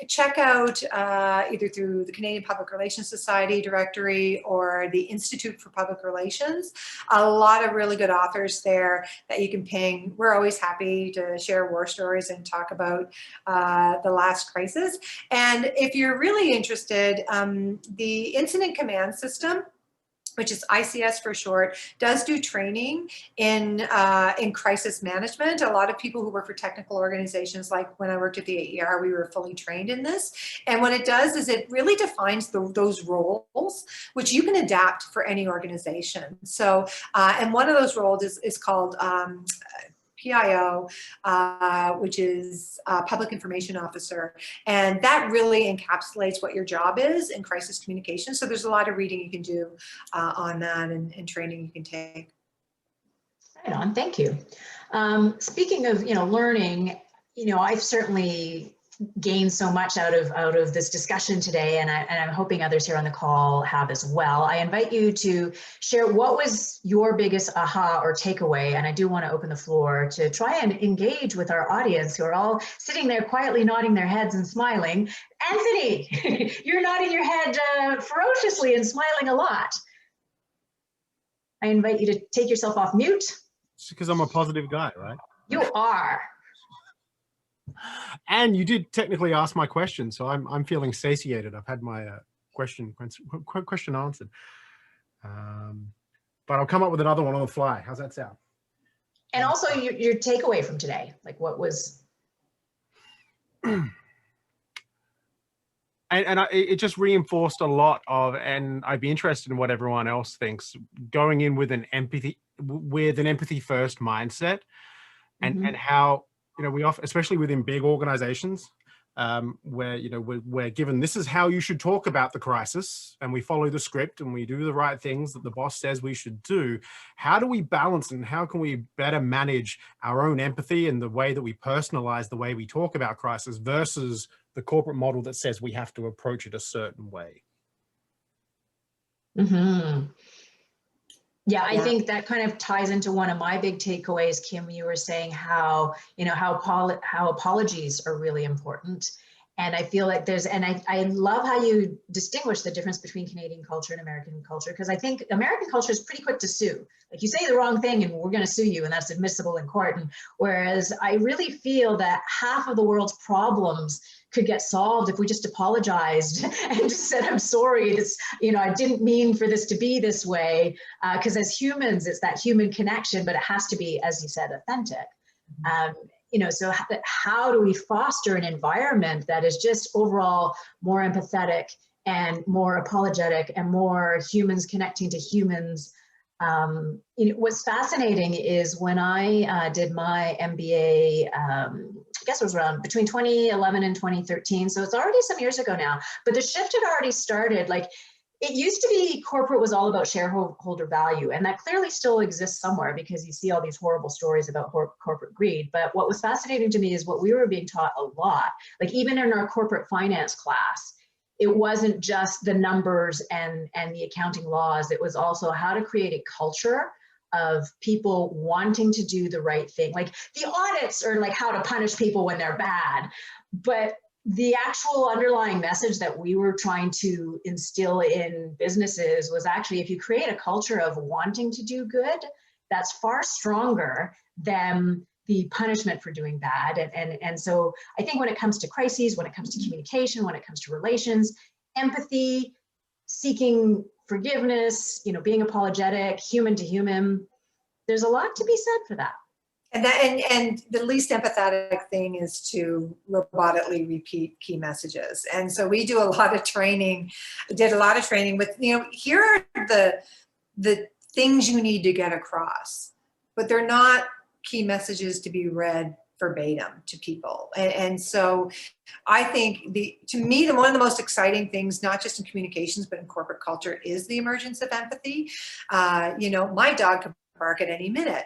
check out either through the Canadian Public Relations Society directory or the Institute for Public Relations. A lot of really good authors there that you can ping. We're always happy to share war stories and talk about the last crisis. And if you're really interested, the Incident Command System, which is ICS for short, does do training in crisis management. A lot of people who work for technical organizations, like when I worked at the AER, we were fully trained in this. And what it does is it really defines those roles, which you can adapt for any organization. So, and one of those roles is called PIO, which is Public Information Officer. And that really encapsulates what your job is in crisis communication. So there's a lot of reading you can do on that and training you can take. Right on, thank you. Speaking of, you know, learning, you know, I've certainly gained so much out of this discussion today, and I'm hoping others here on the call have as well. I invite you to share what was your biggest aha or takeaway, and I do want to open the floor to try and engage with our audience who are all sitting there quietly nodding their heads and smiling. Anthony, you're nodding your head ferociously and smiling a lot. I invite you to take yourself off mute. It's because I'm a positive guy, right? You are. And you did technically ask my question, so I'm feeling satiated. I've had my question answered. But I'll come up with another one on the fly. How's that sound? And also your takeaway from today, like what was? It just reinforced a lot of, and I'd be interested in what everyone else thinks, going in with an empathy first mindset, and how, you know, we often, especially within big organizations, where, you know, we're given, this is how you should talk about the crisis, and we follow the script and we do the right things that the boss says we should do. How do we balance, and how can we better manage our own empathy and the way that we personalize the way we talk about crisis versus the corporate model that says we have to approach it a certain way? Yeah, I think that kind of ties into one of my big takeaways, Kim. You were saying how, you know, how apologies are really important. And I feel like I love how you distinguish the difference between Canadian culture and American culture, because I think American culture is pretty quick to sue. Like, you say the wrong thing and we're going to sue you, and that's admissible in court. And whereas I really feel that half of the world's problems could get solved if we just apologized and just said, I'm sorry, this, you know, I didn't mean for this to be this way. Because as humans, it's that human connection, but it has to be, as you said, authentic. You know, so how do we foster an environment that is just overall more empathetic and more apologetic and more humans connecting to humans? You know, what's fascinating is when I did my MBA I guess it was around between 2011 and 2013. So it's already some years ago now, but the shift had already started. Like, it used to be corporate was all about shareholder value, and that clearly still exists somewhere because you see all these horrible stories about corporate greed. But what was fascinating to me is what we were being taught a lot, like even in our corporate finance class, it wasn't just the numbers and the accounting laws. It was also how to create a culture of people wanting to do the right thing. Like the audits are like how to punish people when they're bad, but the actual underlying message that we were trying to instill in businesses was actually, if you create a culture of wanting to do good, that's far stronger than the punishment for doing bad. And so I think when it comes to crises, when it comes to communication, when it comes to relations, empathy, seeking forgiveness, you know, being apologetic, human to human, there's a lot to be said for that. And the least empathetic thing is to robotically repeat key messages. And so we do a lot of training, did a lot of training with, you know, here are the things you need to get across, but they're not key messages to be read verbatim to people. And so I think to me, one of the most exciting things, not just in communications, but in corporate culture, is the emergence of empathy. You know, my dog could bark at any minute.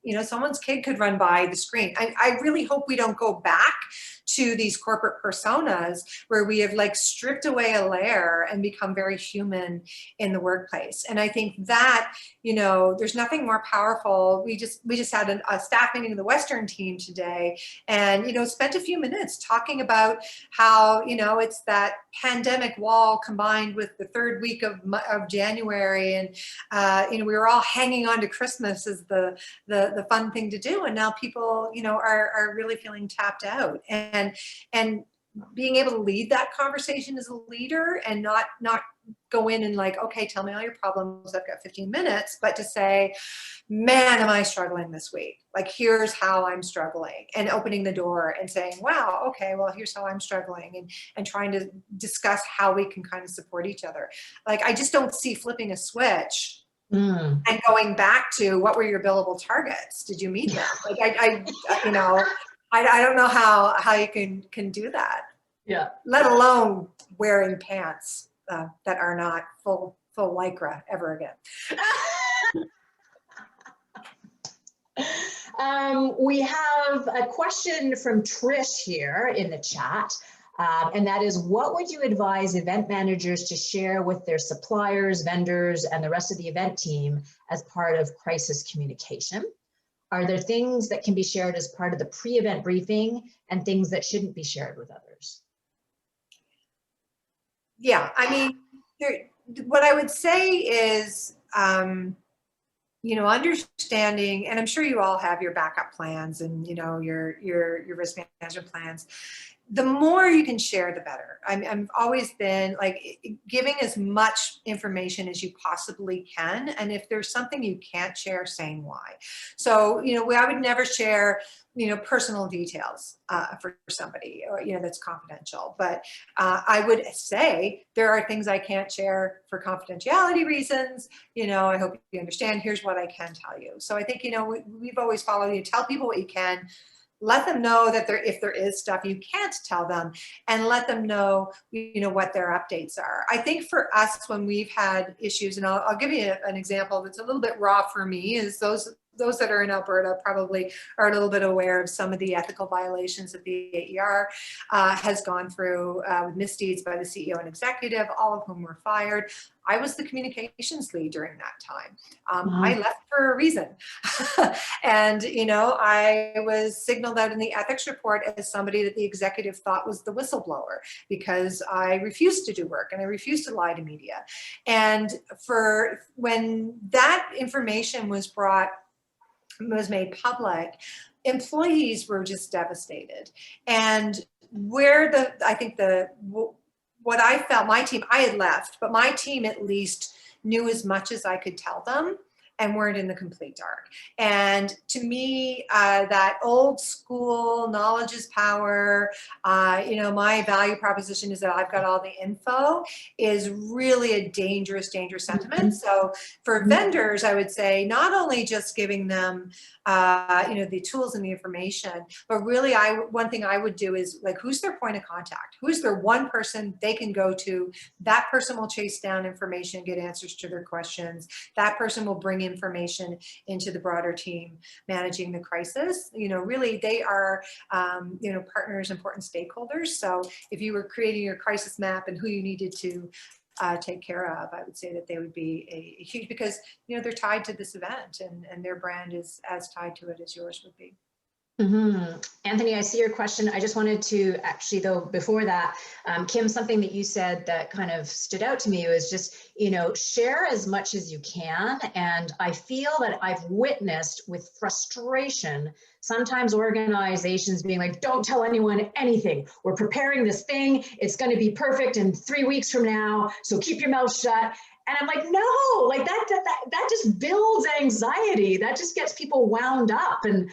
You know, someone's kid could run by the screen. I really hope we don't go back to these corporate personas where we have like stripped away a layer and become very human in the workplace. And I think that, you know, there's nothing more powerful. We just had a staff meeting of the Western team today, and, you know, spent a few minutes talking about how, you know, it's that pandemic wall combined with the third week of January. And, you know, we were all hanging on to Christmas as the fun thing to do. And now people, you know, are really feeling tapped out. And being able to lead that conversation as a leader and not go in and like, okay, tell me all your problems, I've got 15 minutes, but to say, man, am I struggling this week? Like, here's how I'm struggling, and opening the door and saying, wow, okay, well, here's how I'm struggling, and trying to discuss how we can kind of support each other. Like, I just don't see flipping a switch and going back to, what were your billable targets? Did you meet them? Like, I you know, I don't know how you can do that. Yeah. Let alone wearing pants that are not full Lycra ever again. We have a question from Trish here in the chat. And that is, what would you advise event managers to share with their suppliers, vendors, and the rest of the event team as part of crisis communication? Are there things that can be shared as part of the pre-event briefing and things that shouldn't be shared with others? Yeah, I mean, what I would say is, you know, understanding, and I'm sure you all have your backup plans and, you know, your risk management plans. The more you can share, the better. I've always been like giving as much information as you possibly can. And if there's something you can't share, saying why. So, you know, I would never share, you know, personal details for somebody, or, you know, that's confidential. But I would say there are things I can't share for confidentiality reasons. You know, I hope you understand. Here's what I can tell you. So I think, you know, we've always followed you. Tell people what you can. Let them know that if there is stuff you can't tell them, and let them know, you know, what their updates are. I think for us, when we've had issues, and I'll give you an example that's a little bit raw for me, is those that are in Alberta probably are a little bit aware of some of the ethical violations that the AER has gone through with misdeeds by the CEO and executive, all of whom were fired. I was the communications lead during that time. I left for a reason. And, you know, I was signaled out in the ethics report as somebody that the executive thought was the whistleblower, because I refused to do work and I refused to lie to media. And when that information was made public, employees were just devastated. And what I felt, my team, I had left, but my team at least knew as much as I could tell them. and weren't in the complete dark. And to me, that old school knowledge is power, you know, my value proposition is that I've got all the info is really a dangerous sentiment. So for vendors, I would say not only just giving them, you know, the tools and the information, but really one thing I would do is like, who's their point of contact? Who's their one person they can go to? That person will chase down information, get answers to their questions. That person will bring information into the broader team managing the crisis. You know, really they are, you know, partners, important stakeholders. So if you were creating your crisis map and who you needed to take care of, I would say that they would be a huge, because, you know, they're tied to this event and their brand is as tied to it as yours would be. Anthony, I see your question. I just wanted to actually, though, before that, Kim, something that you said that kind of stood out to me was just, you know, share as much as you can. And I feel that I've witnessed with frustration, sometimes organizations being like, don't tell anyone anything. We're preparing this thing. It's going to be perfect in 3 weeks from now. So keep your mouth shut. And I'm like, no, like that just builds anxiety. That just gets people wound up. And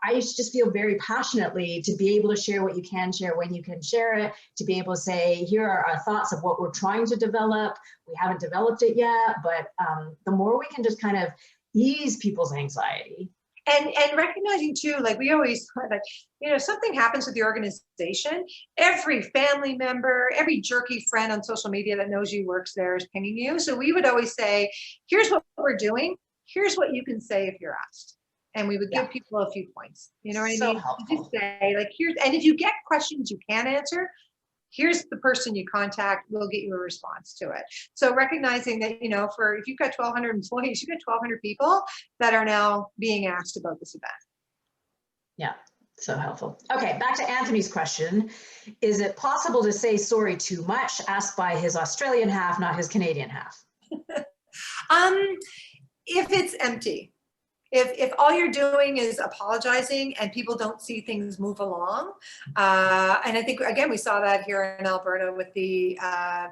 I just feel very passionately to be able to share what you can share when you can share it, to be able to say, here are our thoughts of what we're trying to develop. We haven't developed it yet, but the more we can just kind of ease people's anxiety. And recognizing too, like we always, like, you know, something happens with the organization, every family member, every jerky friend on social media that knows you works there is pinging you. So we would always say, here's what we're doing. Here's what you can say if you're asked. And we would give people a few points. You know what I mean? Helpful. Just say like, here's, and if you get questions you can't answer, here's the person you contact, we'll get you a response to it. So recognizing that, you know, for if you've got 1,200 employees, you've got 1,200 people that are now being asked about this event. Yeah, so helpful. Okay, back to Anthony's question. Is it possible to say sorry too much? Asked by his Australian half, not his Canadian half. If it's empty. If all you're doing is apologizing and people don't see things move along, and I think again we saw that here in Alberta with the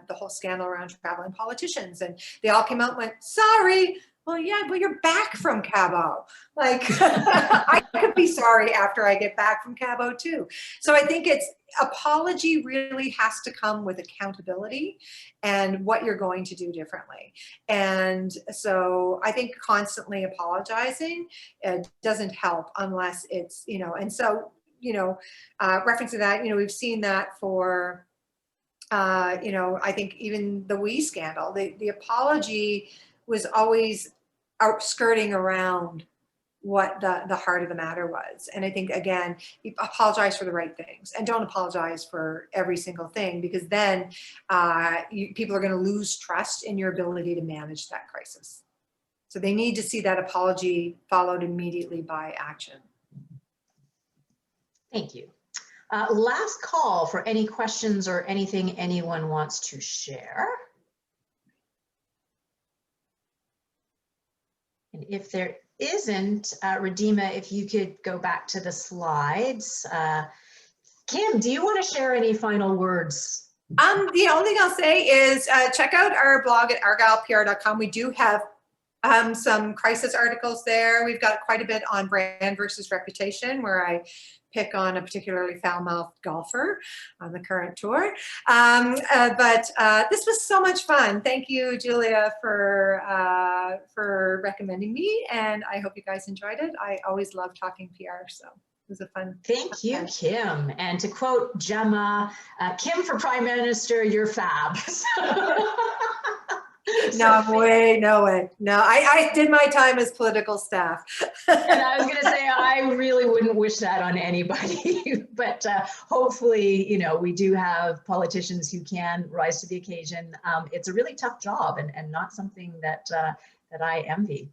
whole scandal around traveling politicians, and they all came out and went, sorry. Well, yeah, but you're back from Cabo. Like, I could be sorry after I get back from Cabo too. So I think it's apology really has to come with accountability and what you're going to do differently. And so I think constantly apologizing doesn't help unless it's, you know, and so, you know, referencing that, you know, we've seen that for, you know, I think even the WE scandal, the apology was always skirting around what the heart of the matter was. And I think, again, you apologize for the right things and don't apologize for every single thing, because then people are going to lose trust in your ability to manage that crisis. So they need to see that apology followed immediately by action. Thank you. Last call for any questions or anything anyone wants to share. And if there isn't, Redeema, if you could go back to the slides. Kim, do you want to share any final words? The only thing I'll say is check out our blog at argylepr.com. We do have some crisis articles there. We've got quite a bit on brand versus reputation, where I pick on a particularly foul-mouthed golfer on the current tour. But this was so much fun. Thank you, Julia, for recommending me, and I hope you guys enjoyed it. I always love talking PR, so it was a fun. Thank you, Kim. And to quote Gemma, Kim for Prime Minister, you're fab. No way. No, I did my time as political staff. And I was going to say, I really wouldn't wish that on anybody, but hopefully, you know, we do have politicians who can rise to the occasion. It's a really tough job and not something that I envy.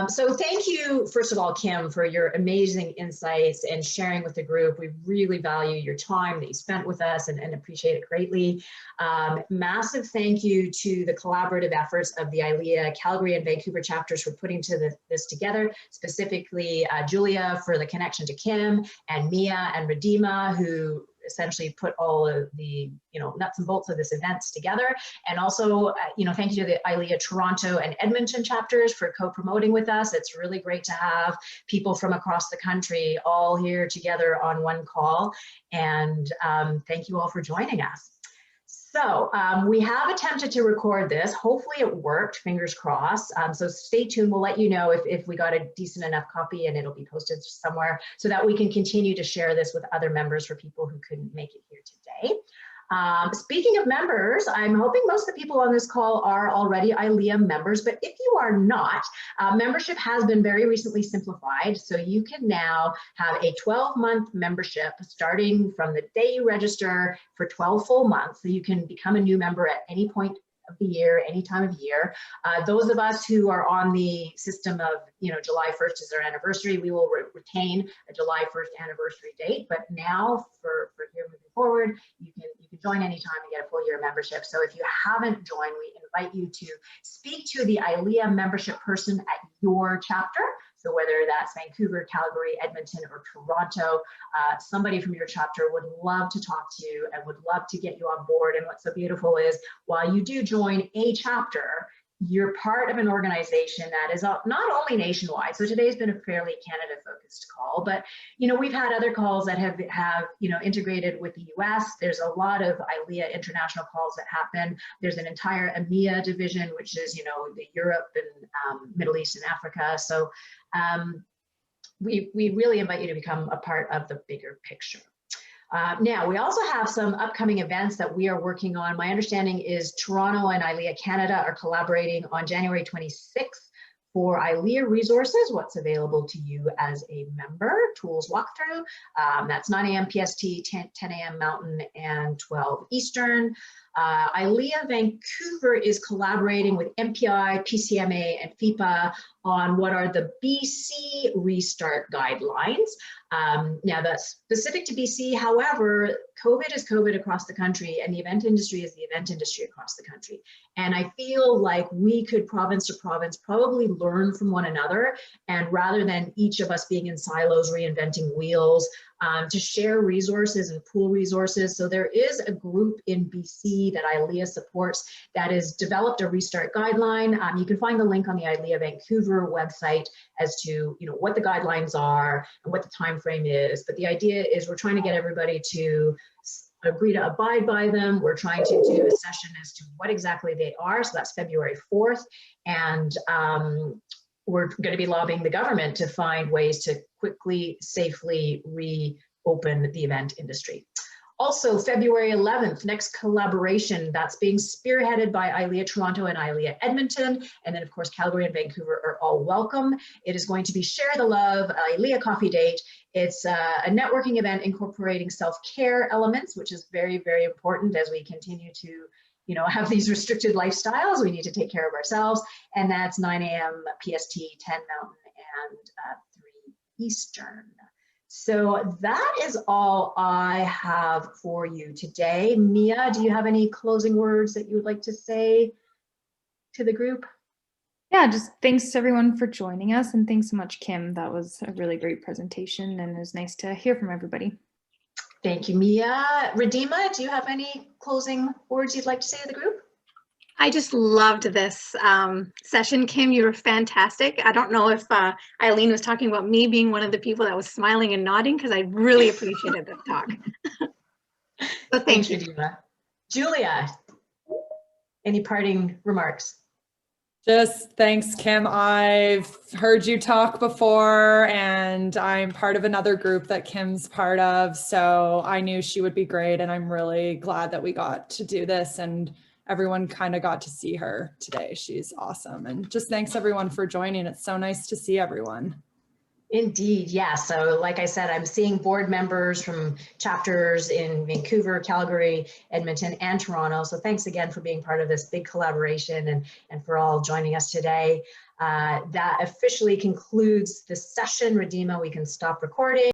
So thank you, first of all, Kim, for your amazing insights and sharing with the group. We really value your time that you spent with us and appreciate it greatly. Massive thank you to the collaborative efforts of the ILEA Calgary and Vancouver chapters for putting this together, specifically Julia for the connection to Kim, and Mia and Redeema, who essentially put all of the, nuts and bolts of this events together. And also, thank you to the ILEA Toronto and Edmonton chapters for co-promoting with us. It's really great to have people from across the country all here together on one call. And thank you all for joining us. So we have attempted to record this. Hopefully it worked, fingers crossed. So stay tuned. We'll let you know if we got a decent enough copy, and it'll be posted somewhere so that we can continue to share this with other members for people who couldn't make it here today. Speaking of members, I'm hoping most of the people on this call are already ILEA members, but if you are not, membership has been very recently simplified. So you can now have a 12-month membership starting from the day you register for 12 full months. So you can become a new member at any point of the year, any time of year. Those of us who are on the system of, July 1st is our anniversary, we will retain a July 1st anniversary date. But now for here moving forward, you can join anytime and get a full year membership. So if you haven't joined, we invite you to speak to the ILEA membership person at your chapter. So whether that's Vancouver, Calgary, Edmonton, or Toronto, somebody from your chapter would love to talk to you and would love to get you on board. And what's so beautiful is while you do join a chapter, you're part of an organization that is not only nationwide. So today's been a fairly Canada-focused call, but we've had other calls that have integrated with the US. There's a lot of ILEA international calls that happen. There's an entire EMEA division, which is the Europe and Middle East and Africa. So we really invite you to become a part of the bigger picture. Now, we also have some upcoming events that we are working on. My understanding is Toronto and ILEA Canada are collaborating on January 26th for ILEA resources, what's available to you as a member, tools walkthrough. That's 9 a.m. PST, 10 a.m. Mountain, and 12 Eastern. ILEA Vancouver is collaborating with MPI, PCMA, and FIPA on what are the BC restart guidelines. Now that's specific to BC, however, COVID is COVID across the country, and the event industry is the event industry across the country. And I feel like we could province to province probably learn from one another, and rather than each of us being in silos reinventing wheels, to share resources and pool resources. So there is a group in BC that ILEA supports that has developed a restart guideline. You can find the link on the ILEA Vancouver website as to what the guidelines are and what the time frame is. But the idea is we're trying to get everybody to agree to abide by them. We're trying to do a session as to what exactly they are. So that's February 4th. And we're going to be lobbying the government to find ways to quickly, safely reopen the event industry. Also, February 11th, next collaboration that's being spearheaded by ILEA Toronto and ILEA Edmonton. And then, of course, Calgary and Vancouver are all welcome. It is going to be Share the Love, ILEA Coffee Date. It's a networking event incorporating self-care elements, which is very, very important as we continue to have these restricted lifestyles. We need to take care of ourselves. And that's 9 a.m. PST, 10 Mountain, and 3 Eastern. So that is all I have for you today. Mia, do you have any closing words that you would like to say to the group? Yeah, just thanks everyone for joining us, and thanks so much, Kim. That was a really great presentation, and it was nice to hear from everybody. Thank you, Mia. Redima, do you have any closing words you'd like to say to the group? I just loved this session, Kim. You were fantastic. I don't know if Eileen was talking about me being one of the people that was smiling and nodding, because I really appreciated the talk. So thank you. Redima. Julia, any parting remarks? Just thanks, Kim. I've heard you talk before, and I'm part of another group that Kim's part of. So I knew she would be great, and I'm really glad that we got to do this and everyone kind of got to see her today. She's awesome. And just thanks everyone for joining. It's so nice to see everyone. Indeed, yeah. So like I said, I'm seeing board members from chapters in Vancouver, Calgary, Edmonton, and Toronto. So thanks again for being part of this big collaboration and for all joining us today. That officially concludes the session. Redima, we can stop recording.